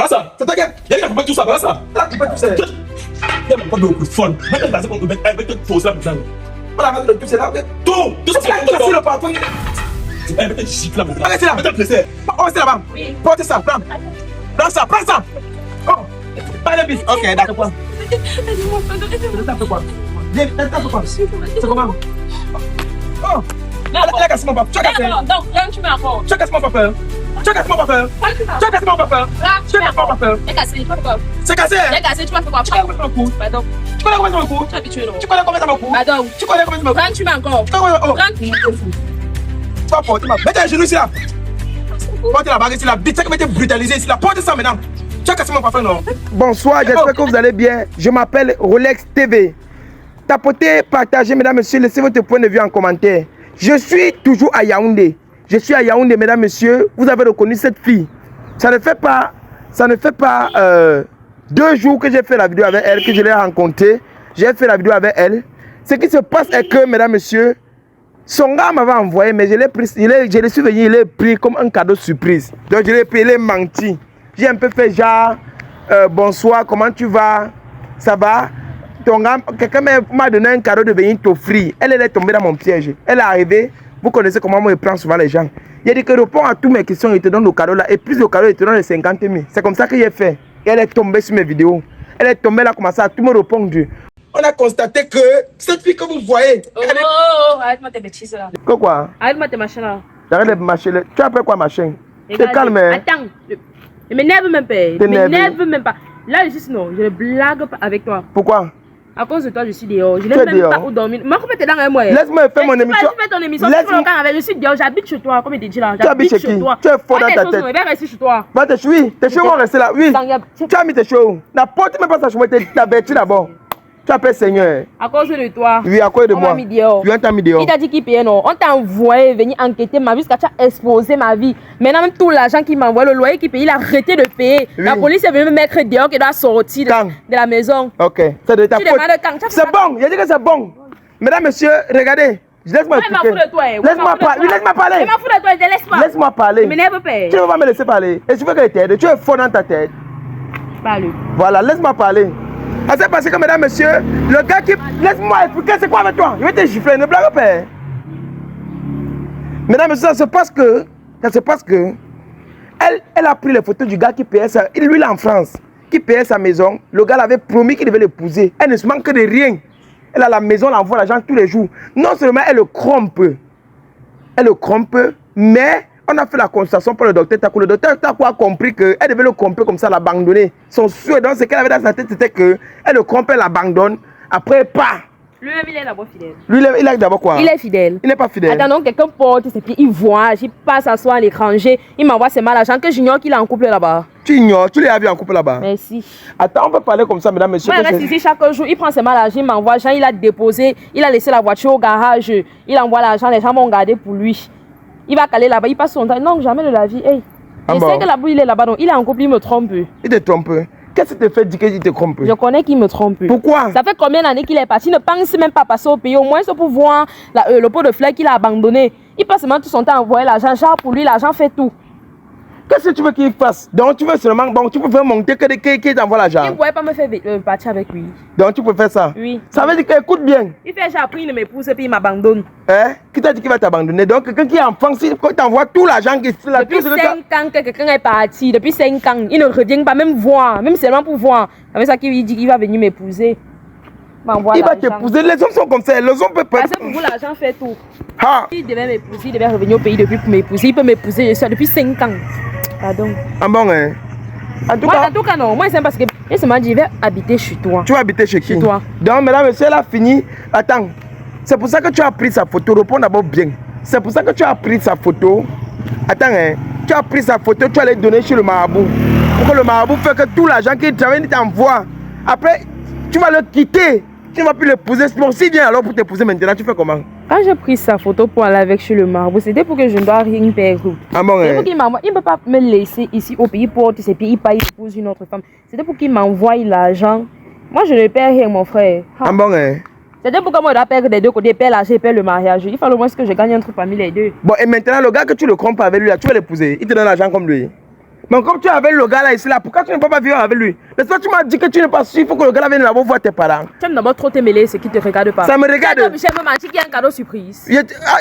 ça. C'est ta gueule. Il y a pas tout ça, voilà ça. Là, tu peux tout ça. Il y a pas de fun. Maintenant, là, c'est qu'on peut mettre avec toute fausse là, putain. Voilà, tout c'est là. Tout ça, c'est cassé le parfum. Avec une chic là, maintenant. Arrêtez là, mettez le plaisir. Oh, c'est là-bas. Portez ça, prends. Prends ça, prends ça. Oh. Pas le bis. Ok, d'accord. T'as fait quoi? Viens, t'as fait quoi? C'est comment? Oh. Là, casse mon papa. Tu as cassé. Non, tu mets encore. Tu as cassé mon papa. Tu as cassé mon papa. Tu as cassé mon papa. Tu as cassé mon papa. C'est cassé, tu vas faire quoi? C'est cassé. C'est cassé, tu vas faire quoi? Tu connais combien ça me coûte? Pardon. Tu connais combien ça me coûte? Tu es habitué, non? Tu connais combien ça me coûte? Pardon. Tu connais combien ça me coûte? Quand tu mets encore. Tu vas porter ma. Mettez un genou ici là. Portez la bague ici là. Dites que mettez brutalisé ici là. Portez ça maintenant. Tu as cassé mon papa, non? Bonsoir, j'espère que vous allez bien. Je m'appelle Rolex TV. Tapotez, partagez, mesdames, messieurs, laissez votre point de vue en commentaire. Je suis toujours à Yaoundé. Je suis à Yaoundé, mesdames, messieurs. Vous avez reconnu cette fille. Ça ne fait pas 2 jours que j'ai fait la vidéo avec elle, que je l'ai rencontrée. J'ai fait la vidéo avec elle. Ce qui se passe est que, mesdames, messieurs, son gars m'avait envoyé, mais je l'ai suis venu, il est pris comme un cadeau surprise. Donc je l'ai pris, il est menti. J'ai un peu fait genre, bonsoir, comment tu vas? Ça va? Quelqu'un m'a donné un cadeau de venir t'offrir. Elle est tombée dans mon piège. Elle est arrivée. Vous connaissez comment moi je prends souvent les gens. Il a dit que réponds à toutes mes questions, il te donne le cadeau là. Et plus le cadeau, il te donne les 50 000. C'est comme ça que j'ai fait. Et elle est tombée sur mes vidéos. Elle est tombée là, commencé à tout me répondre. On a constaté que cette fille que vous voyez. Arrête-moi tes bêtises là. Quoi? Arrête-moi tes machins là. Arrête les machins. Tu as fait quoi, machin? T'es calme. Attends. Ne m'énerve même pas. Ne m'énerve même pas. Là, je suis non, je ne blague pas avec toi. Pourquoi? À cause de toi, je suis dehors. Je n'ai même pas où dormir. Moi, comment t'es dans un mois? Laisse-moi faire mon émission. Tu fais ton émission. Je suis dehors. J'habite chez toi. Comme il dit là. Tu habites chez qui? Tu es fort dans ta tête. Je vais rester chez toi. Va tes cheveux. Tes cheveux vont rester là. Oui. Tu as mis tes cheveux. N'apporte même pas sa cheveux. Tu as bêti d'abord. Tu appelles Seigneur. À cause de toi. Oui, à cause de moi. On m'a mis dehors. Oui, on t'a mis dehors. Il t'a dit qu'il payait, non? On t'a envoyé venir enquêter ma vie jusqu'à tu as exposé ma vie. Maintenant, même tout l'argent qu'il m'a envoyé, le loyer qu'il paye, il a arrêté de payer. Oui. La police est venue me mettre dehors, qu'il doit sortir de la maison. Ok. C'est de ta faute. C'est bon. Il a dit que c'est bon. Mesdames, messieurs, regardez. Laisse-moi expliquer. Laisse-moi parler. Laisse-moi parler. Je m'en fous de toi, je te laisse pas. Laisse-moi parler. Tu m'énerves pas. Tu ne veux pas me laisser parler. Et tu veux qu'elle t'aide. Tu es fort dans ta tête. Parle. Voilà, laisse-moi parler. Ah, c'est parce que, mesdames, messieurs, le gars qui... Laisse-moi expliquer, c'est quoi avec toi? Je vais te gifler, ne blague pas. Mesdames, messieurs, ça se passe que... Elle a pris les photos du gars qui payait ça. Lui, il est en France. Qui payait sa maison. Le gars l'avait promis qu'il devait l'épouser. Elle ne se manque de rien. Elle a la maison, elle envoie l'argent tous les jours. Non seulement elle le crompe. Mais... On a fait la consultation pour le docteur Takou. Le docteur Takou a compris qu'elle devait le cromper comme ça, l'abandonner. Son souhait, donc, ce qu'elle avait dans sa tête, c'était qu'elle le crompe, elle l'abandonne. Après, pas. Lui-même, il est d'abord fidèle. Lui, il est d'abord quoi? Il est fidèle. Il n'est pas fidèle. Attends, donc, quelqu'un porte ses pieds, il voyage, il passe à soi à l'étranger, il m'envoie ses mal argent que j'ignore qu'il est en couple là-bas. Tu ignores, tu l'as vu en couple là-bas? Merci. Attends, on peut parler comme ça, mesdames, messieurs. Moi, je reste ici chaque jour, il prend ses mal argent, il m'envoie l'argent, il a déposé, il a laissé la voiture au garage, il envoie l'argent, les gens vont garder pour lui. Il va caler là-bas, il passe son temps. Non, jamais de la vie. Hey, je sais que là-bas, il est là-bas. Donc, il est en couple, il me trompe. Il te trompe? Qu'est-ce qui te fait dire qu'il te trompe? Je connais qu'il me trompe. Pourquoi? Ça fait combien d'années qu'il est parti? Il ne pense même pas passer au pays. Au moins, c'est pour voir le pot de fleurs qu'il a abandonné. Il passe seulement tout son temps à envoyer l'argent. Genre, pour lui, l'argent fait tout. Qu'est-ce que tu veux qu'il fasse? Donc, tu veux seulement... Bon, tu peux faire monter qu'il t'envoie l'argent. Il ne pouvait pas me faire partir avec lui. Donc, tu peux faire ça? Oui. Ça veut dire qu'écoute bien. Il fait genre, après, il ne m'épouse et puis il m'abandonne. Hein? Qui t'a dit qu'il va t'abandonner? Donc, quelqu'un qui est en France, il t'envoie tout l'argent qui est là. Depuis 5 ans que quelqu'un est parti. Depuis 5 ans. Il ne revient pas même voir. Même seulement pour voir. C'est ça qu'il dit qu'il va venir m'épouser. Il va t'épouser. Les hommes sont comme ça. Les hommes peuvent pas. Parce que pour vous, l'argent fait tout. Il devait m'épouser. Il devait revenir au pays depuis pour m'épouser. Il peut m'épouser depuis 5 ans. Pardon. Ah bon, hein? En tout cas, non. Moi, c'est parce que je m'a dit, je vais habiter chez toi. Tu vas habiter chez qui? Chez toi. Donc, mesdames, messieurs, elle a fini. Attends. C'est pour ça que tu as pris sa photo. Réponds d'abord bien. C'est pour ça que tu as pris sa photo. Attends, hein. Tu as pris sa photo, tu allais donner chez le marabout. Pour que le marabout fait que tout l'argent qu'il travaille, il t'envoie. Après, tu vas le quitter. Tu ne vas plus l'épouser. Bon, s'il vient alors pour t'épouser maintenant, tu fais comment? Quand j'ai pris sa photo pour aller avec chez le marabout, c'était pour que je ne dois rien perdre. Ah bon, c'était pour qu'il m'envoie. Il ne peut pas me laisser ici au pays, porte ses pieds, il paye, il épouse une autre femme. C'était pour qu'il m'envoie l'argent. Moi, je ne perds rien, mon frère. Ah bon, hein? C'était pour que moi, je dois perdre des deux côtés, perdre l'argent et perdre le mariage. Il faut au moins que je gagne un truc parmi les deux. Bon, et maintenant, le gars que tu le trompes avec lui, là, tu vas l'épouser. Il te donne l'argent comme lui. Mais comme tu es avec le gars là ici, là, pourquoi tu ne peux pas vivre avec lui? Mais toi, tu m'as dit que tu n'es pas sûr, il faut que le gars là vienne d'abord voir tes parents. Tu aimes d'abord trop te mêler, ce qui te regarde pas. Ça me regarde. Tu me mentir qu'il y a un cadeau surprise.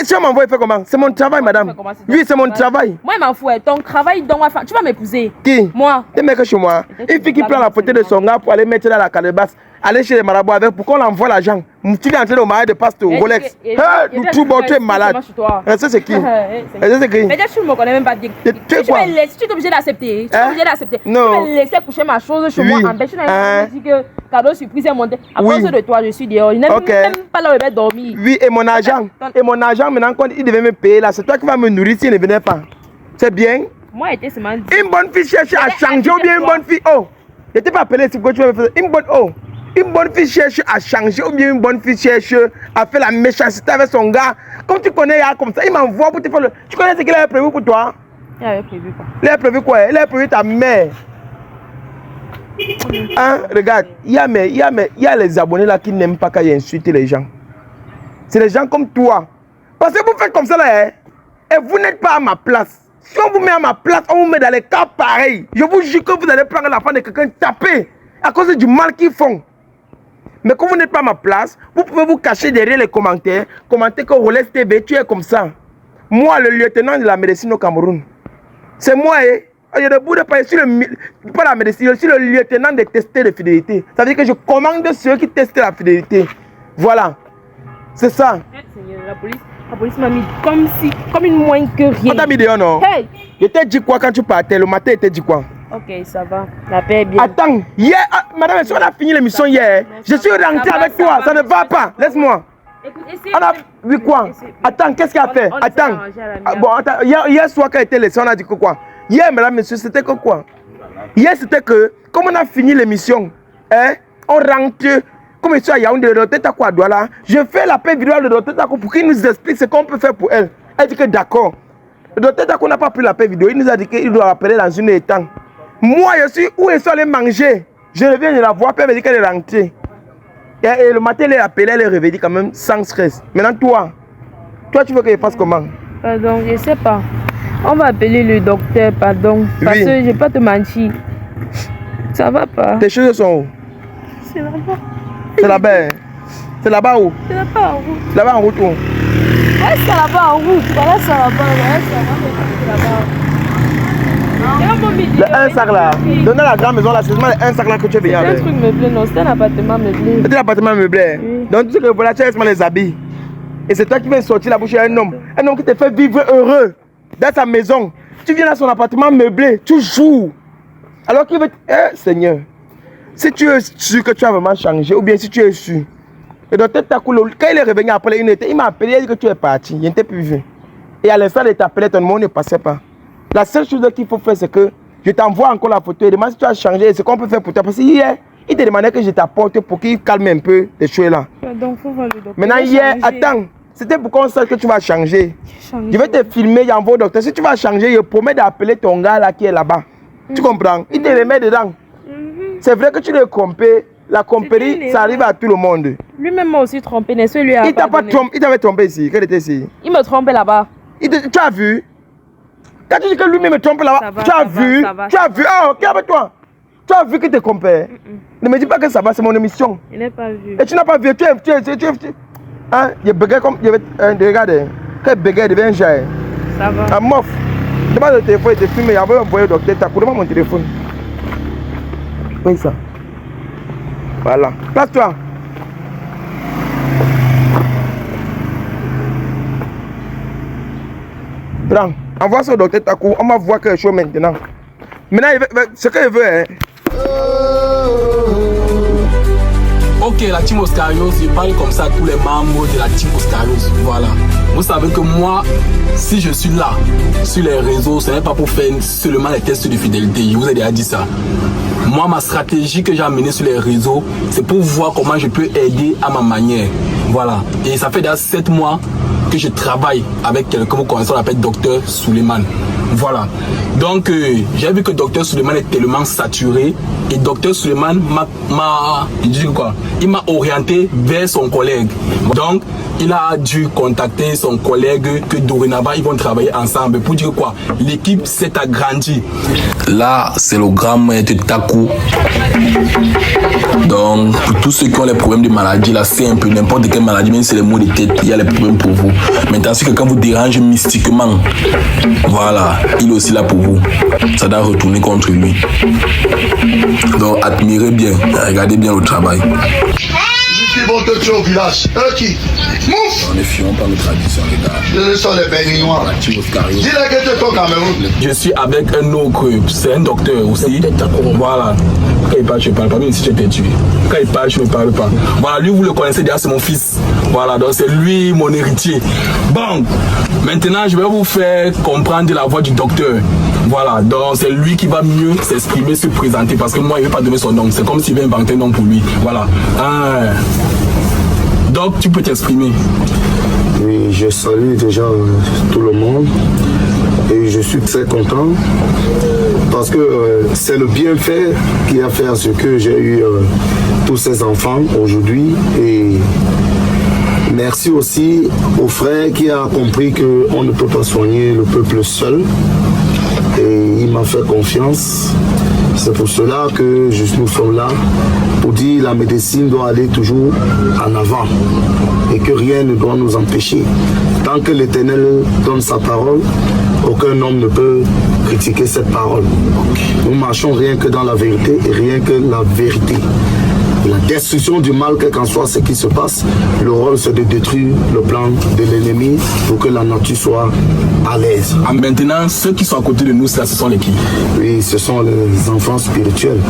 Si on m'envoie, il fait comment? C'est mon travail, madame. Oui, c'est mon travail. Moi, il m'en fout. Ton travail, donc, tu vas m'épouser. Qui? Moi. T'es mec chez moi. Une fille qui prend la photo de son gars pour aller mettre dans la calebasse, aller chez les marabouts avec, pour qu'on l'envoie l'argent. Tu viens entrer au mariage de pasteur Rolex. Tout bon, tu es malade. Ça, c'est qui? Ça, c'est qui? Mais tu ne me connais même pas. Tu es obligé d'accepter. Tu es obligé d'accepter. Tu vas laisser coucher ma chose chez moi en bête. Tu n'as dit que cadeau surprise est monté. À cause de toi, je suis dehors. Je n'aime même pas là où je vais dormir. Oui, et mon argent. Et mon argent, maintenant, quand il devait me payer là, c'est toi qui vas me nourrir s'il ne venait pas. C'est bien? Moi, j'étais seulement dit. Une bonne fille cherche à changer ou bien une bonne fille. Oh, je t'ai pas appelé si tu veux faire. Une bonne fille cherche à changer ou bien une bonne fille cherche à faire la méchanceté avec son gars. Comme tu connais, comme ça, il m'envoie pour te faire le. Tu connais ce qu'il avait prévu pour toi? Il avait prévu quoi? Il avait prévu quoi? Il avait prévu ta mère. Hein? Regarde, il y a les abonnés là qui n'aiment pas quand il insulte les gens. C'est les gens comme toi. Parce que vous faites comme ça là, hein? Et vous n'êtes pas à ma place. Si on vous met à ma place, on vous met dans les cas pareils. Je vous jure que vous allez prendre la femme de quelqu'un taper à cause du mal qu'ils font. Mais comme vous n'êtes pas à ma place, vous pouvez vous cacher derrière les commentaires, commenter que Rolex TV, tu es comme ça. Moi, le lieutenant de la médecine au Cameroun, c'est moi, je ne boude pas, je suis pas la médecine, je suis le lieutenant des testés de fidélité. Ça veut dire que je commande ceux qui testent la fidélité. Voilà. C'est ça. Seigneur, la police m'a mis comme une moins que rien. On t'a mis dehors, non? Hey! Je t'ai dit quoi quand tu partais? Le matin, je t'ai dit quoi? Ok, ça va. La paix est bien. Attends, hier, madame, si on a fini l'émission hier, je suis rentré avec toi, ça ne va pas. Laisse-moi. Écoute, On a vu quoi? Attends, qu'est-ce qu'il a fait? Attends. Bon, attends, hier soir, quand il était laissé, on a dit que quoi? Hier, mesdames, messieurs, c'était que quoi? Hier, c'était que, comme on a fini l'émission, hein, on rentre. Comme je suis à Yaoundé, le docteur Takou à Douala, je fais l'appel vidéo au docteur Takou pour qu'il nous explique ce qu'on peut faire pour elle. Elle dit que d'accord. Le docteur Takou n'a pas pris l'appel vidéo, il nous a dit qu'il doit appeler dans une étang. Moi, je suis où ils sont allés manger. Je reviens de la voir, puis elle me dit qu'elle est rentrée. Et le matin, elle est appelée, elle est réveillée quand même sans stress. Maintenant, toi, tu veux que je fasse comment? Pardon, je ne sais pas. On va appeler le docteur, pardon. Parce que je ne vais pas te mentir. Ça va pas. Tes choses sont où? C'est là-bas. C'est là-bas. C'est là-bas où? C'est là-bas en route. C'est là-bas en route où? Ouais, c'est là-bas en route. Voilà, c'est là-bas. Le un sac là. Donnez la grande maison là, c'est seulement un sac là que tu es venu avec. C'est un truc meublé, non, c'est un appartement meublé. C'est un appartement meublé. Oui. Donc tu sais que voilà, tu as les habits. Et c'est toi qui viens sortir la bouche à un homme. Un homme qui te fait vivre heureux dans sa maison. Tu viens dans son appartement meublé, tu joues. Alors qu'il veut. Seigneur. Si tu es sûr que tu as vraiment changé, ou bien si tu es sûr. Le docteur Takoulou, quand il est revenu après une été, il m'a appelé, il a dit que tu es parti. Il n'était plus vu. Et à l'instant de t'appeler, ton nom ne passait pas. La seule chose qu'il faut faire, c'est que je t'envoie encore la photo et demande si tu as changé et ce qu'on peut faire pour toi. Parce que hier, il te demandait que je t'apporte pour qu'il calme un peu les choses là. Donc, faut voir le docteur. Maintenant, hier, attends, c'était pour qu'on sache que tu vas changer. Je vais te filmer, j'envoie au docteur. Si tu vas changer, je promets d'appeler ton gars là qui est là-bas. Tu comprends? Il te remet dedans. C'est vrai que tu l'as trompé. La compagnie, ça arrive à tout le monde. Lui-même m'a aussi trompé, n'est-ce pas? Il t'a pas trompé, il t'avait trompé ici. Quel était ici? Il me trompait là-bas. Tu as vu? Quand tu dis que lui-même me trompe là-bas, tu as vu? Tu as vu? Oh, calme-toi. Tu as vu qu'il te compare? Ne me dis pas que ça va, c'est mon émission. Il n'est pas vu. Et tu n'as pas vu? Tu hein? Il bégait comme. Regarde. Quel bégait devient cher. Ça va. Un mof. Demande le téléphone, il te filme, il a envoyé au docteur. T'as coupé mon téléphone. Oui, ça. Voilà. Place-toi. Prends. Envoie ça au docteur Takou. On va voir quelque chose maintenant. Maintenant, ce qu'il veut, hein. Ok, la team Oscarios, je parle comme ça à tous les membres de la team Oscarios. Voilà. Vous savez que moi, si je suis là, sur les réseaux, ce n'est pas pour faire seulement les tests de fidélité. Je vous ai déjà dit ça. Moi, ma stratégie que j'ai amenée sur les réseaux, c'est pour voir comment je peux aider à ma manière. Voilà. Et ça fait déjà 7 mois que je travaille avec quelqu'un que vous connaissez, on l'appelle Dr Suleiman. Voilà. Donc, j'ai vu que Dr Suleiman est tellement saturé Et docteur Suleiman il m'a orienté vers son collègue. Donc, il a dû contacter son collègue que dorénavant, ils vont travailler ensemble. Pour dire quoi? L'équipe s'est agrandie. Là, c'est le grand maître Takou. Donc, pour tous ceux qui ont les problèmes de maladie, là, c'est un peu n'importe quelle maladie, même si c'est les maux de tête, il y a les problèmes pour vous. Maintenant, si quelqu'un vous dérange mystiquement, voilà, il est aussi là pour vous. Ça doit retourner contre lui. Donc, admirez bien, regardez bien le travail. Qui vont te tuer au village? Qui? Mouf! On est fiers par nos traditions, les gars. Ce sont les béninois. Dis-le que tu es au Cameroun. Je suis avec un autre, c'est un docteur aussi. Voilà. Quand il parle, je ne parle pas, même si je t'ai tué. Quand il parle, je ne parle pas. Voilà, lui, vous le connaissez déjà, c'est mon fils. Voilà, donc c'est lui mon héritier. Bon, maintenant, je vais vous faire comprendre la voix du docteur. Voilà, donc c'est lui qui va mieux s'exprimer, se présenter, parce que moi, il ne veut pas donner son nom. C'est comme s'il veut inventer un nom pour lui. Voilà. Donc, tu peux t'exprimer. Oui, je salue déjà tout le monde et je suis très content parce que c'est le bienfait qui a fait à ce que j'ai eu tous ces enfants aujourd'hui. Et merci aussi au frère qui a compris qu'on ne peut pas soigner le peuple seul. Et il m'a fait confiance. C'est pour cela que nous sommes là pour dire que la médecine doit aller toujours en avant et que rien ne doit nous empêcher. Tant que l'Éternel donne sa parole, aucun homme ne peut critiquer cette parole. Nous marchons rien que dans la vérité et rien que la vérité. La destruction du mal, quel qu'en soit ce qui se passe, le rôle c'est de détruire le plan de l'ennemi pour que la nature soit à l'aise. Maintenant, ceux qui sont à côté de nous, ce sont les qui? Oui, ce sont les enfants spirituels.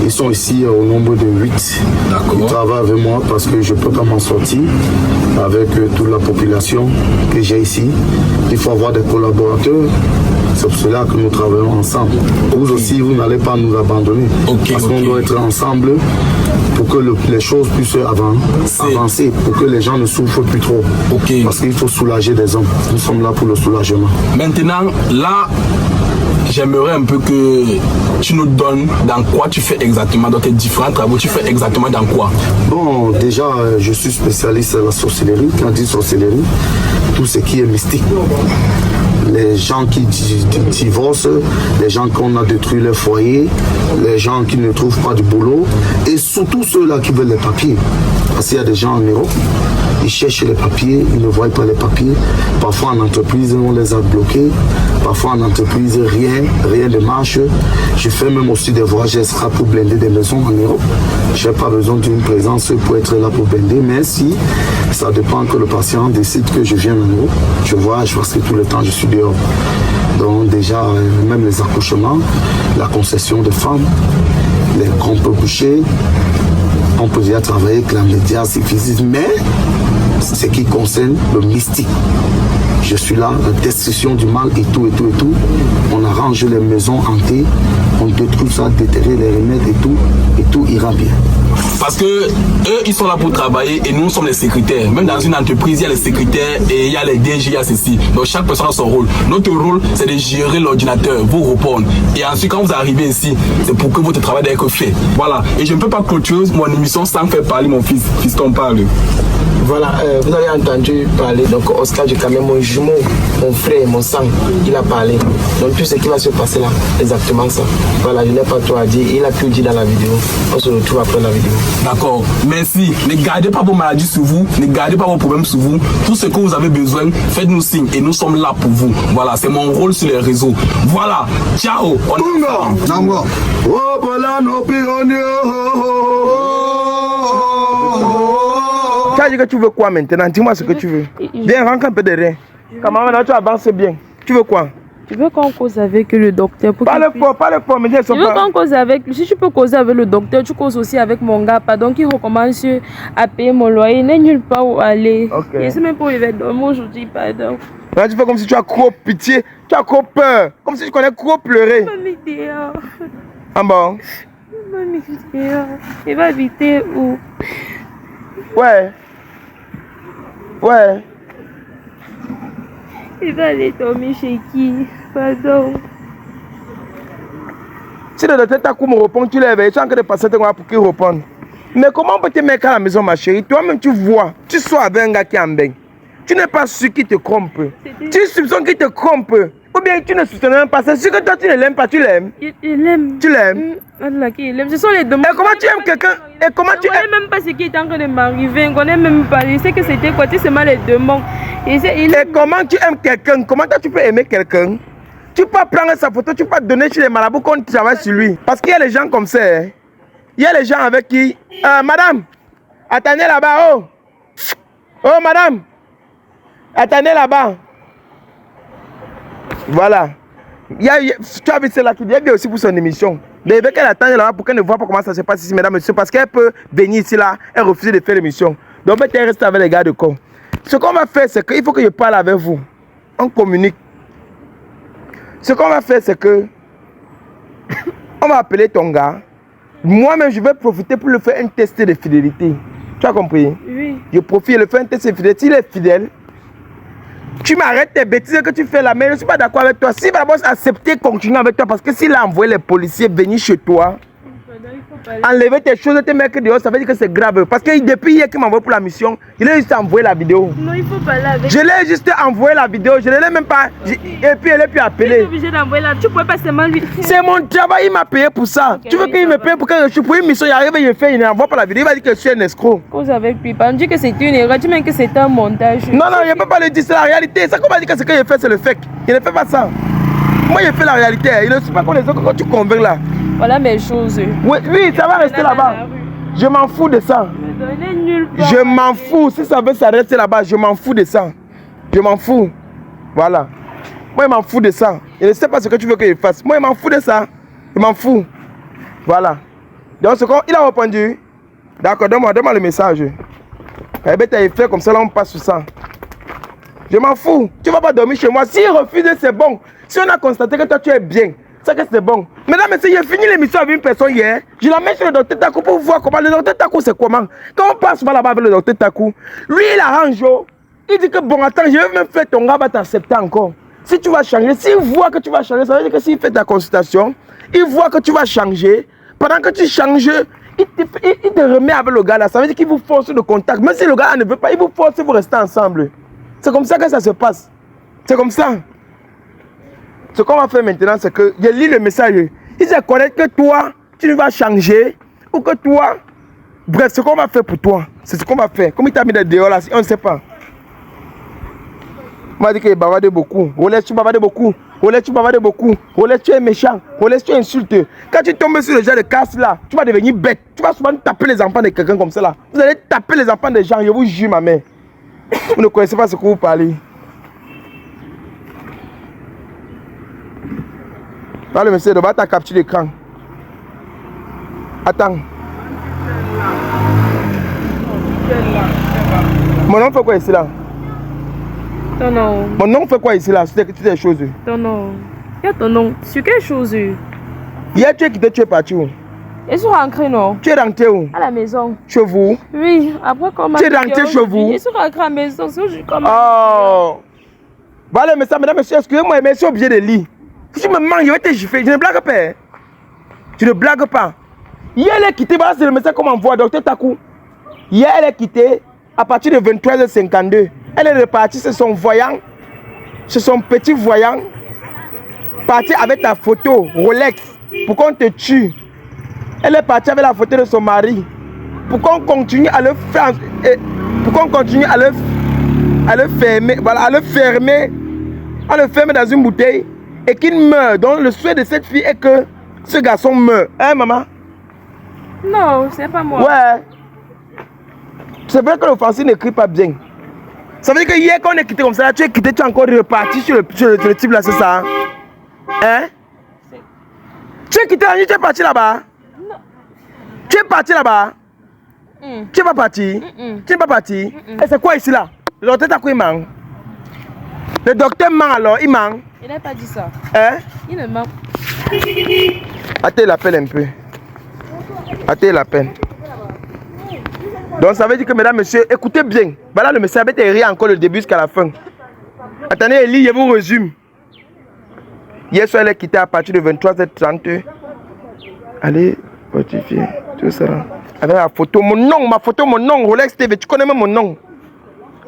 Ils sont ici au nombre de 8. D'accord. Ils travaillent avec moi parce que je ne peux pas m'en sortir avec toute la population que j'ai ici. Il faut avoir des collaborateurs. C'est pour cela que nous travaillons ensemble. Vous aussi, vous n'allez pas nous abandonner. Parce qu'on doit être ensemble pour que les choses puissent avancer, pour que les gens ne souffrent plus trop. Parce qu'il faut soulager des hommes. Nous sommes là pour le soulagement. Maintenant, là, j'aimerais un peu que tu nous donnes dans quoi tu fais exactement, dans tes différents travaux, tu fais exactement dans quoi? Bon, déjà, je suis spécialiste à la sorcellerie. Quand on dit sorcellerie, tout ce qui est mystique. Les gens qui divorcent, les gens qu'on a détruit leur foyer, les gens qui ne trouvent pas de boulot et surtout ceux-là qui veulent les papiers. Parce qu'il y a des gens en Europe, ils cherchent les papiers, ils ne voient pas les papiers. Parfois en entreprise, on les a bloqués. Parfois en entreprise, rien ne marche. Je fais même aussi des voyages extra pour blinder des maisons en Europe. Je n'ai pas besoin d'une présence pour être là pour blinder, mais si ça dépend que le patient décide que je viens en Europe, je voyage parce que tout le temps je suis dehors. Donc déjà, même les accouchements, la concession de femmes, les grompes bouchées, on peut déjà travailler avec la médias physique, mais ce qui concerne le mystique. Je suis là, la destruction du mal et tout. On arrange les maisons hantées, on détruit ça, déterrer les remèdes et tout ira bien. Parce que eux, ils sont là pour travailler et nous sommes les secrétaires. Même dans une entreprise, il y a les secrétaires et il y a les DG, il y a ceci. Donc chaque personne a son rôle. Notre rôle, c'est de gérer l'ordinateur, vous répondre. Et ensuite, quand vous arrivez ici, c'est pour que votre travail doit être fait. Voilà. Et je ne peux pas clôturer mon émission sans faire parler mon fils, puisqu'on parle. Voilà, vous avez entendu parler, donc Oscar Djekame, mon jumeau, mon frère, mon sang, il a parlé. Donc tout ce qui va se passer là, exactement ça. Voilà, je n'ai pas tout à dire, il a tout dit dans la vidéo. On se retrouve après la vidéo. D'accord, merci. Ne gardez pas vos maladies sur vous, ne gardez pas vos problèmes sur vous. Tout ce que vous avez besoin, faites-nous signe et nous sommes là pour vous. Voilà, c'est mon rôle sur les réseaux. Voilà, ciao. Que tu veux quoi maintenant? Dis-moi ce que tu veux. Viens, rentre un peu derrière. Camarade, tu avances bien. Tu veux quoi? Tu veux qu'on cause avec le docteur? Parle fort, mais je veux qu'on cause avec lui. Si tu peux causer avec le docteur, tu causes aussi avec mon gars. Pardon, qui recommence à payer mon loyer. Il n'est nulle part où aller. Okay. Je sais même pas où il va dormir aujourd'hui, pardon. Là, tu fais comme si tu as trop pitié, tu as trop peur. Comme si tu connais trop pleurer. Mamie dehors. Ah bon? Mamie dehors. Il va habiter où? Ouais. Il va aller dormir chez qui? Pardon. Si le docteur Takou me répond, tu l'as éveillé, tu es en train de passer tes mois pour qu'il réponde. Mais comment on peut te mettre à la maison, ma chérie? Toi-même, tu vois, tu sois avec un gars qui est en bain. Tu n'es pas sûr qu'il te trompe. Tu soupçonnes qu'il te trompe. Ou bien tu ne soupçonnes même pas. C'est sûr que toi, tu ne l'aimes pas, tu l'aimes. Il aime. Tu l'aimes. Ce sont les demandes. Et comment tu aimes quelqu'un? Et comment tu aimes? On ne connaît même pas ce qui est en train de m'arriver. On ne connaît même pas. Je sais que c'était quoi? Tu sais mal les demandes. Et comment tu aimes quelqu'un? Comment toi, tu peux aimer quelqu'un? Tu peux prendre sa photo, tu peux donner chez les marabouts quand tu travailles sur lui. Parce qu'il y a les gens comme ça. Hein? Il y a les gens avec qui... madame, attendez là-bas, oh. Oh, madame. Attendez là-bas. Voilà. Tu as vu celle-là qui vient aussi pour son émission. Mais il veut qu'elle attende là-bas pour qu'elle ne voit pas comment ça se passe ici, mesdames et messieurs. Parce qu'elle peut venir ici là et refuser de faire l'émission. Donc, elle reste avec les gars de corps. Ce qu'on va faire, c'est qu'il faut que je parle avec vous. On communique. Ce qu'on va faire, c'est que on va appeler ton gars. Moi-même, je vais profiter pour le faire un test de fidélité. Tu as compris? Oui. Je profite, le faire un test de fidélité. S'il est fidèle, tu m'arrêtes tes bêtises que tu fais là, mais je ne suis pas d'accord avec toi. Si d'abord accepter continuer avec toi, parce que s'il a envoyé les policiers venir chez toi, enlever tes choses et te mettre dehors, ça veut dire que c'est grave. Parce que depuis hier qu'il m'a envoyé pour la mission, il a juste envoyé la vidéo. Non, il faut parler avec. Je l'ai juste envoyé la vidéo, je ne l'ai même pas. Et puis elle est plus appelée. Tu es obligé d'envoyer là. Tu pouvais pas seulement lui. C'est mon travail, il m'a payé pour ça. Okay, tu veux qu'il me paye pour que je suis pour une mission, il arrive, il fait, il n'envoie pas la vidéo, il va dire que je suis un escroc. Cause avec lui, on dit que c'était une erreur, tu dis que c'était un montage. Non, non, je ne peux pas le dire, c'est la réalité. Ça qu'on va dire que ce que je fais, c'est le fake. Il ne fait pas ça. Moi, je fais la réalité. Il ne suit pas comme les autres quand tu convaincs là. Voilà mes choses. Oui, oui, ça va rester là-bas. Je m'en fous de ça. Je m'en fous. Si ça veut s'arrêter là-bas, je m'en fous de ça. Je m'en fous. Voilà. Moi, je m'en fous de ça. Je ne sais pas ce que tu veux que je fasse. Moi, je m'en fous de ça. Je m'en fous. Voilà. Donc, il a répondu. D'accord, donne-moi le message. Eh bien, tu as fait comme ça, là, on passe sur ça. Je m'en fous. Tu ne vas pas dormir chez moi. S'il refuse, c'est bon. Si on a constaté que toi, tu es bien, c'est que c'est bon. Mesdames, messieurs, j'ai fini l'émission avec une personne hier. Je la mets sur le docteur Takou pour voir comment. Le docteur Takou, c'est comment. Quand on passe là-bas avec le docteur Takou, lui, il arrange. Il dit que bon, attends, je vais même faire ton gars, va t'accepter encore. Si tu vas changer, s'il voit que tu vas changer, ça veut dire que s'il fait ta consultation, il voit que tu vas changer. Pendant que tu changes, il te remet avec le gars là. Ça veut dire qu'il vous force le contact. Même si le gars ne veut pas, il vous force, vous restez ensemble. C'est comme ça que ça se passe. C'est comme ça. Ce qu'on va faire maintenant, c'est que je lis le message. Il se connaît que toi, tu ne vas changer. Ou que toi... Bref, ce qu'on va faire pour toi, c'est ce qu'on va faire. Comme il t'a mis dehors là, on ne sait pas. On m'a dit qu'il bavardait beaucoup. Rolais, tu bavardes beaucoup. Rolais, tu bavardes beaucoup. Rolais, tu es méchant. Rolais, tu insultes. Quand tu tombes sur le genre de casse là, tu vas devenir bête. Tu vas souvent taper les enfants de quelqu'un comme ça là. Vous allez taper les enfants des gens, je vous jure ma mère. Vous ne connaissez pas ce que vous parlez. Là, le monsieur, va ta capture d'écran. Attends. Mon nom fait quoi ici là? Ton nom. Mon nom fait quoi ici là? Sur des choses. Ton nom. Il y a ton nom. Sur quelle chose? Hier, tu es quitté, tu es parti où? Ils sont rentrés, non? Tu es rentré où? À la maison. Chez vous? Oui, après comment? Tu es rentré chez vous? Ils sont rentrés à la maison. Oh! Voilà, mesdames, messieurs, excusez-moi, mais je suis obligé de lire. Si tu me manques, je vais te gifler. Je ne blague pas. Tu ne blagues pas. Hier, elle est quittée. Voilà, c'est le message qu'on m'envoie, docteur Takou. Hier, elle est quittée à partir de 23h52. Elle est repartie, c'est son voyant. C'est son petit voyant. Partie avec ta photo, Rolex, pour qu'on te tue. Elle est partie avec la photo de son mari. Pour qu'on continue à le faire. Pour qu'on continue à le fermer. Voilà, à le fermer dans une bouteille. Et qu'il meurt. Donc le souhait de cette fille est que ce garçon meurt. Hein, maman? Non, c'est pas moi. Ouais. C'est vrai que le français n'écrit pas bien. Ça veut dire que hier, quand on est quitté comme ça, tu es quitté, tu es encore reparti sur le type là, c'est ça? Hein? Tu es quitté la nuit, tu es parti là-bas? Non. Tu es parti là-bas? Tu n'es pas parti? Tu n'es pas parti? Et c'est quoi ici là? Le docteur Takou, il manque. Le docteur ment alors, il manque. Il n'a pas dit ça. Hein? Il ne ment. Attends l'appel un peu. Attends l'appel. Donc ça veut dire que mesdames, messieurs, écoutez bien. Voilà le message avait été encore le début jusqu'à la fin. Attendez, Elie, je vous résume. Hier soir, elle est quittée à partir de 23h30 Allez, fortifier, tout ça. Avec la photo, mon nom, ma photo, mon nom, Rolex TV, tu connais même mon nom.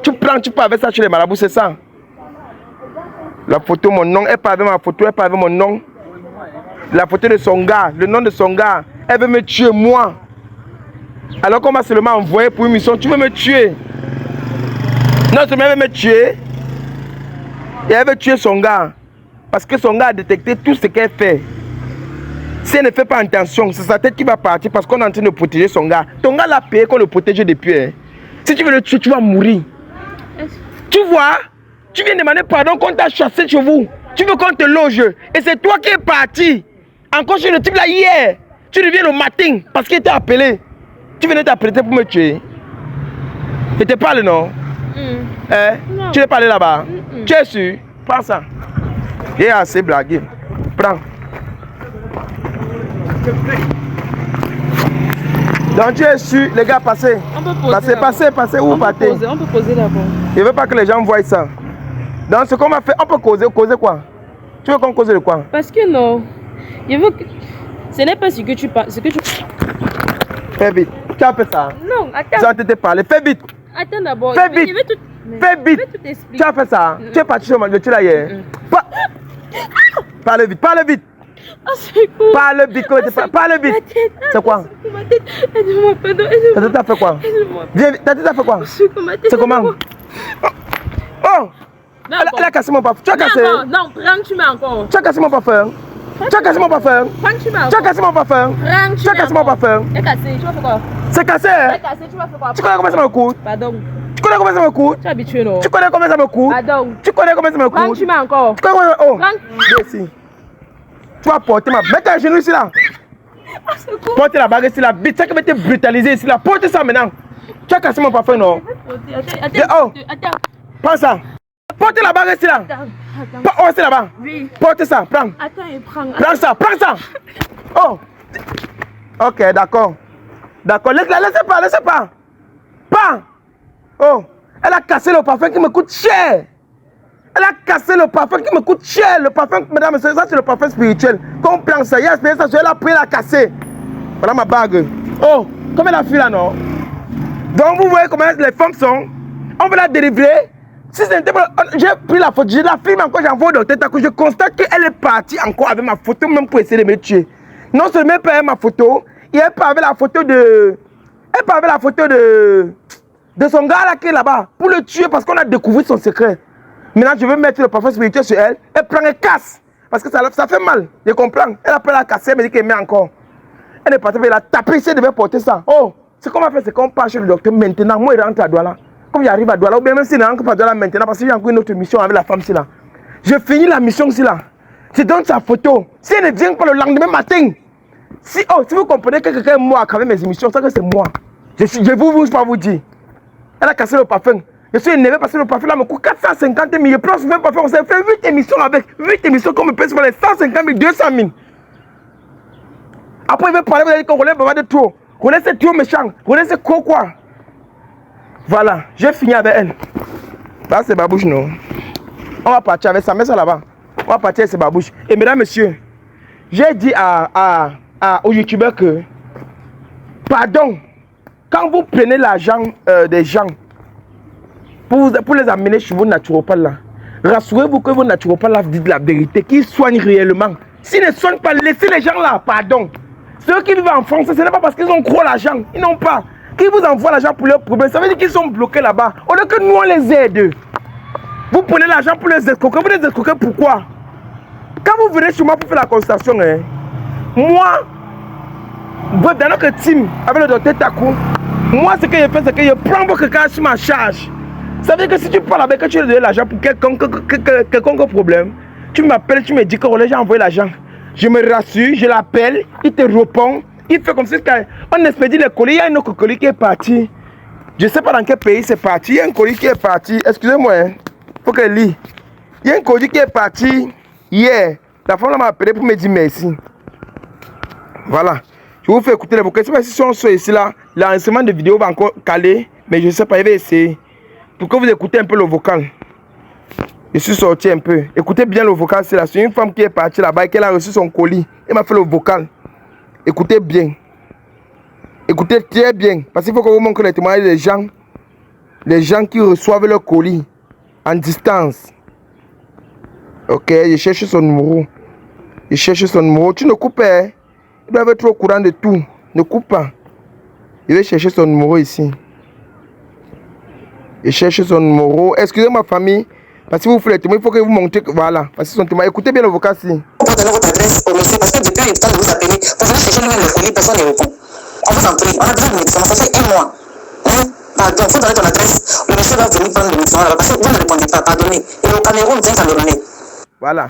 Tu prends, tu pars avec ça chez les marabouts, c'est ça. La photo, mon nom, elle part avec ma photo, elle part avec mon nom. La photo de son gars, le nom de son gars, elle veut me tuer, moi. Alors qu'on m'a seulement envoyé pour une mission, tu veux me tuer. Non, tu veux me tuer. Et elle veut tuer son gars. Parce que son gars a détecté tout ce qu'elle fait. Si elle ne fait pas attention, c'est sa tête qui va partir parce qu'on est en train de protéger son gars. Ton gars l'a payé qu'on le protège depuis. Hein. Si tu veux le tuer, tu vas mourir. Tu vois, tu viens demander pardon qu'on t'a chassé chez vous. Tu veux qu'on te loge. Et c'est toi qui es parti. Encore chez le type là hier. Tu reviens le matin parce qu'il t'a appelé. Tu venais t'apprêter pour me tuer. Je te parle, non? Hein? Non. Tu es parlé là-bas? Tu es sûr? Prends ça. J'ai assez blagué. Prends. Donc tu es sûr, les gars, passez. On peut poser. Passez où vous partez? On peut poser d'abord. Je ne veux pas que les gens voient ça. Donc ce qu'on va faire, on peut causer. Causer quoi? Tu veux qu'on cause de quoi? Parce que non. Je veux que... Ce n'est pas ce que tu parles. Fais vite. Tu as fait ça? Non, attends. Tu as été parlé. Fais vite. Attends d'abord. Fais vite. Fais vite. Tu as fait ça? Tu es parti sur le tu là hier. Parle vite. Parle vite. Parle vite. Parle vite. C'est quoi? Aide-moi, pardon. Ta tête a fait quoi? Viens, ta tête a fait quoi? C'est comment? Oh! Elle a cassé mon parfum. Tu as cassé? Non, prends, tu mets encore. Tu as cassé mon parfum. Tu as cassé mon parfum. Tu as cassé mon parfum. Tu as cassé mon parfum. C'est cassé, tu vas faire quoi? C'est cassé, hein? C'est cassé, tu vas faire quoi? Tu connais combien ça me coûte? Pardon. Tu connais combien ça me coûte? Tu es habitué, non? Tu connais combien ça me coûte? Pardon. Tu connais combien ça me Prends, coûte? tu mets encore. Tu connais combien? Oh! Prends. Viens ici. Tu vas porter ma... Mets tes genoux ici là. Porte la bague ici là. Vite, ça qui va te brutaliser ici là. Porte ça maintenant. Tu as cassé mon parfum, non? Attends. Prends ça. Porte la bague ici là. Oh, c'est là-bas. Oui. Porte ça, prends. Attends, et prends. Prends ça, prends ça. Oh. Ok, d'accord. D'accord, laisse-la, laissez pas. Pas. Oh. Elle a cassé le parfum qui me coûte cher. Elle a cassé le parfum qui me coûte cher. Le parfum, mesdames et messieurs, ça c'est le parfum spirituel. Quand on prend ça, il a payé ça, elle a pris, elle a cassé. Voilà ma bague. Oh, comme elle a fui là, non? Donc vous voyez comment les femmes sont. On veut la délivrer. Si ce n'était pas... J'ai pris la photo, je la filme encore, j'envoie dans tête à coup. Je constate qu'elle est partie encore avec ma photo, même pour essayer de me tuer. Non seulement elle perd ma photo, et elle part avec la photo de... Elle part avec la photo de son gars là qui est là-bas, pour le tuer parce qu'on a découvert son secret. Maintenant, je veux mettre le parfum spirituel sur elle. Elle prend et casse. Parce que ça fait mal. Je comprends. Elle a pris la casser, elle me dit qu'elle met encore. Elle est partie, elle a tapé, elle devait porter ça. Oh, ce qu'on va faire, c'est qu'on part chez le docteur maintenant. Moi, il rentre à Douala. Comme j'arrive à Douala, ou bien même s'il rentre pas à Douala maintenant, parce que j'ai encore une autre mission avec la femme ici là. Je finis la mission ici là. Je donne sa photo. Si elle ne vient pas le lendemain matin, si vous comprenez que quelqu'un est mort à travers mes émissions, c'est que c'est moi. Je vous pas vous dire. Elle a cassé le parfum. Je suis énervé parce que le parfum là me coûte 450 000. Je prends ce même parfum, on s'est fait 8 émissions avec. 8 émissions qu'on me paye sur les 150 000, 200 000. Après, il veut parler, vous allez dire qu'on relève de trop. Relève c'est trop méchant. Relève c'est quoi. Voilà, j'ai fini avec elle. Là, c'est Babouche, non? On va partir avec ça, mets ça là-bas. On va partir avec ces Babouches. Et mesdames, messieurs, j'ai dit aux youtubeurs que, pardon, quand vous prenez l'argent des gens, pour les amener chez vos naturopathes là, rassurez-vous que vos naturopathes là disent la vérité, qu'ils soignent réellement. S'ils ne soignent pas, laissez les gens là, pardon. Ceux qui vivent en France, ce n'est pas parce qu'ils ont gros l'argent, ils n'ont pas. Qu'ils vous envoient l'argent pour leurs problèmes, ça veut dire qu'ils sont bloqués là-bas. Au lieu que nous on les aide. Vous prenez l'argent pour les escroquer, vous les escroquez pourquoi? Quand vous venez chez moi pour faire la consultation, hein, moi, dans notre team, avec le docteur Takou, moi ce que je fais, c'est que je prends votre cas sur ma charge. Ça veut dire que si tu parles avec que tu lui donnes l'argent pour quelconque problème, tu m'appelles, tu me dis que j'ai envoyé l'argent. Je me rassure, je l'appelle, il te répond, il fait comme si on expédie les colis, il y a un autre colis qui est parti. Je ne sais pas dans quel pays c'est parti, il y a un colis qui est parti, excusez-moi, il faut qu'elle lit. Il y a un colis qui est parti hier, la femme m'a appelé pour me dire merci. Voilà, je vous fais écouter les vocaux, je ne sais pas si on soit ici là, l'enregistrement de vidéo va encore caler, mais je ne sais pas, il va essayer. Pour que vous écoutez un peu le vocal. Je suis sorti un peu. Écoutez bien le vocal, c'est là. C'est une femme qui est partie là-bas et qui a reçu son colis. Elle m'a fait le vocal. écoutez bien. Écoutez très bien. Parce qu'il faut que vous montrez les témoignages des gens qui reçoivent leur colis en distance. Ok, je cherche son numéro. Je cherche son numéro. Tu ne coupes pas. Hein? Il doit être au courant de tout. Ne coupe pas. Je vais chercher son numéro ici. Je cherche son numéro. Excusez ma famille. Parce que vous faites les témoins, il faut que vous montrez. Voilà. Parce que son témoin. Écoutez bien le vocal ici. Pour donner votre adresse au monsieur, parce que depuis le temps de vous appeler, pour venir chercher lui-même le colis, personne ne répond. On vous en prie, on a besoin de médicaments, ça fait 1 mois. Hein? Pardon, il faut donner ton adresse. Le monsieur va venir prendre le médicament là-bas, parce que vous ne répondez pas, pardonnez. Et au Cameroun, c'est un Camerounais. Voilà.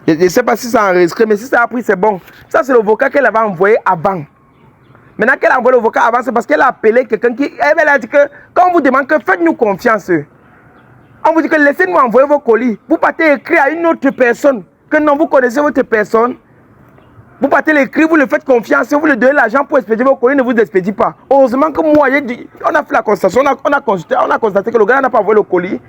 Je ne sais pas si ça a enregistré, mais si ça a pris, c'est bon. Ça, c'est le vocal qu'elle avait envoyé avant. Maintenant qu'elle a envoyé le vocal avant, c'est parce qu'elle a appelé quelqu'un qui... Elle a dit que, quand on vous demande que faites-nous confiance, on vous dit que laissez-nous envoyer vos colis. Vous partez écrire à une autre personne, que non, vous connaissez votre personne. Vous partez l'écrire, vous le faites confiance, vous le donnez l'argent pour expédier vos colis, ne vous expédie pas. Heureusement que moi, on a fait la constatation, on a constaté que le gars n'a pas envoyé le colis.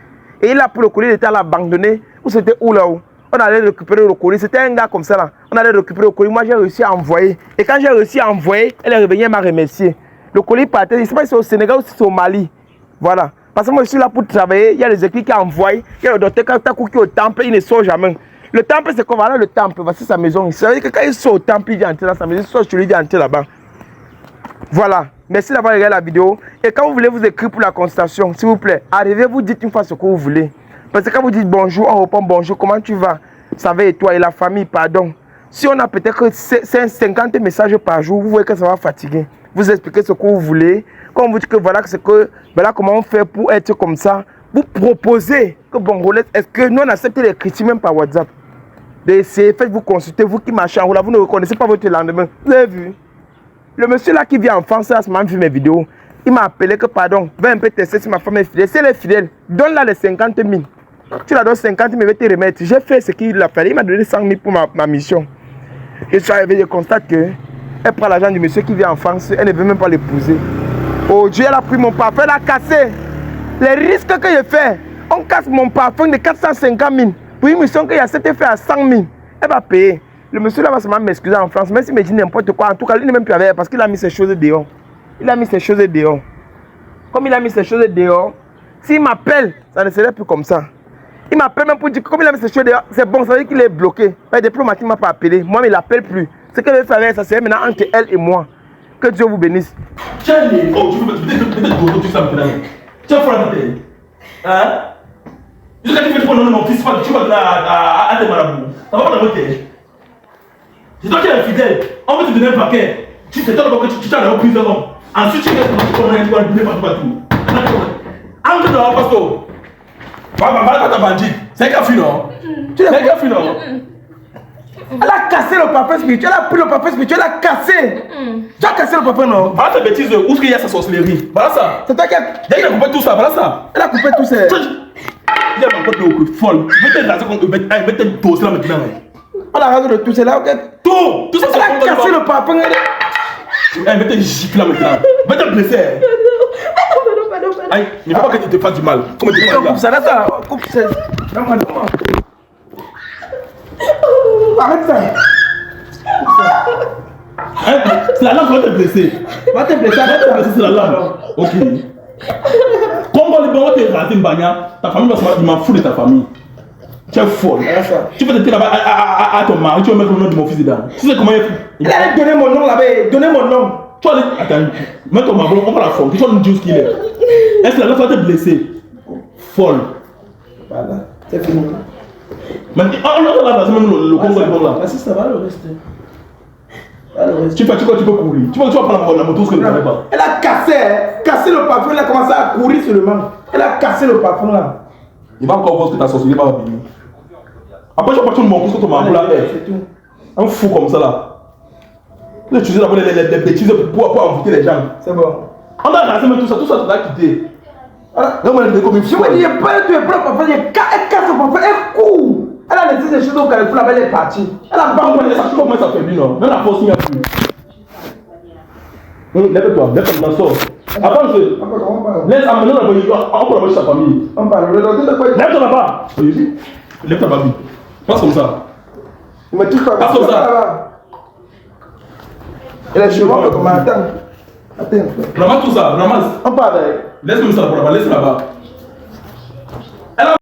Et il a pris le colis, il était à l'abandonner. Ou c'était où là-haut? On allait récupérer le colis. C'était un gars comme ça là. On allait récupérer le colis. Moi j'ai réussi à envoyer. Et quand j'ai réussi à envoyer, elle est revenue, elle m'a remercié. Le colis partait. Je ne sais pas si c'est au Sénégal ou si c'est au Mali. Voilà. Parce que moi je suis là pour travailler. Il y a les écrits qui envoient. Il y a le docteur Katakou qui est au temple. Il ne sort jamais. Le temple c'est quoi? Voilà le temple. Voici sa maison. Ça veut dire que quand il sort au temple, il vient entrer dans sa maison. Il sort, je lui dis entrer là-bas. Voilà. Merci d'avoir regardé la vidéo. Et quand vous voulez vous écrire pour la consultation, s'il vous plaît, arrivez, vous dites une fois ce que vous voulez. Parce que quand vous dites bonjour, on répond bonjour, comment tu vas? Ça va et toi et la famille, pardon. Si on a peut-être 50 messages par jour, vous voyez que ça va fatiguer. Vous expliquez ce que vous voulez. Quand on vous dit que voilà, voilà comment on fait pour être comme ça, vous proposez que bon, est-ce que nous on accepte les critiques même par WhatsApp? D'essayer, faites-vous consulter, vous qui marchez en route, vous ne reconnaissez pas votre lendemain. Vous avez vu? Le monsieur là qui vient en France, là, m'a vu mes vidéos. Il m'a appelé que pardon, va un peu tester si ma femme est fidèle. Si elle est fidèle, donne-la les 50 000. Tu la donnes 50 000, je vais te remettre. J'ai fait ce qu'il a fallu. Il m'a donné 100 000 pour ma mission. Je suis arrivé, je constate qu'elle prend l'argent du monsieur qui vient en France. Elle ne veut même pas l'épouser. Oh Dieu, elle a pris mon parfum, elle a cassé. Les risques que je fais, on casse mon parfum de 450 000. Pour une mission qu'il a fait à 100 000. Elle va payer. Le monsieur là va seulement m'excuser en France. Même s'il me dit n'importe quoi, en tout cas, il n'est même plus avec elle parce qu'il a mis ses choses dehors. Il a mis ses choses dehors. Comme il a mis ses choses dehors, s'il m'appelle, ça ne serait plus comme ça. Il m'appelle même pour dire que comme il a mis ses choses dehors, c'est bon, ça veut dire qu'il est bloqué. Le diplomatique ne m'a pas appelé. Moi, il ne l'appelle plus. Ce qu'elle veut faire, ça c'est maintenant entre elle et moi. Que Dieu vous bénisse. Tiens, oh, tu veux peut-être tout ça maintenant. Tiens, faut la tête. Hein? Jusqu'à ce que tu prends mon fils, tu vas donner à tes marabouts. Ça va pas dans votre tête. C'est toi qui es fidèle. On veut te donner un paquet. Tu sais, toi, tu t'en as pris devant. Ensuite, tu vas donner partout. Entre dans le pasteur. Va ta bandit. C'est un café, non? C'est un café, non? Elle a cassé le parfum spirituel. Elle a pris le parfum spirituel. Elle a cassé. Tu as cassé le parfum, non? Voilà ta bêtise. Où est-ce qu'il y a sa sorcellerie? Voilà ça. C'est toi qui as. Elle a coupé tout ça. Voilà ça. Elle a coupé tout ça. Il y a encore de folle. Mettez la seconde. Mettez une dose là maintenant. On a rasé de tout, c'est là, ok? Tout ça, elle a cassé le parfum. Mettez une gifle là maintenant. Mettez un blessé. Aïe, il ne faut pas que tu te fasses du mal. Comment tu fais là? Coupe ça, là, ça. Coupe ça. Arrête ça. C'est la lampe qui va te blesser. Va te blesser, c'est la lampe. Ok. Comme on va te raser une bagnole, ta famille va se mettre, il m'en fout de ta famille. Tu es folle. Tu peux te dire là-bas à ton mari, tu vas mettre le nom de mon fils dedans. Tu sais comment il fait? Il allait donner mon nom là-bas, donner mon nom. Tu vas aller. Attends, mets ton mari, on va la forme. Tu vas nous dire ce qu'il est. Est-ce que la lampe va te blesser? Folle. Voilà, c'est fini. Mais on a passé même le Congo est bon là. Si ça va le reste. Tu peux courir. Tu vas prendre la moto, ce que tu n'avais pas. Elle a cassé le parfum, elle a commencé à courir seulement. Elle a cassé le parfum là. Il va encore voir ce que ta sorcellerie va venir. Après, je vais partir de mon pouce que ton mari là. C'est tout. Un fou comme ça là. Tu utilises d'abord les bêtises pour envoûter les gens. C'est bon. On a rasé même tout ça tu dois quitter. Voilà. Donc, je me dis, il n'y a pas de parfum, elle casse le parfum, elle court. Elle a laissé des choses au Carrefour, là-bas, elle est partie. Elle a abandonné ça. Comment ça fait lui, non? Même la force, il n'y a plus. Lève-toi, lève-toi, sors. Avance. Laisse amener la bonne on peut la sa famille. On parle, lève-toi là-bas. Lève-toi, baby. Passe comme ça. Il me touche pas. Passe comme ça. Il est chez moi, comment attends. Attends. Ramasse tout ça, ramasse. On part avec. Laisse-moi ça là-bas, laisse là-bas.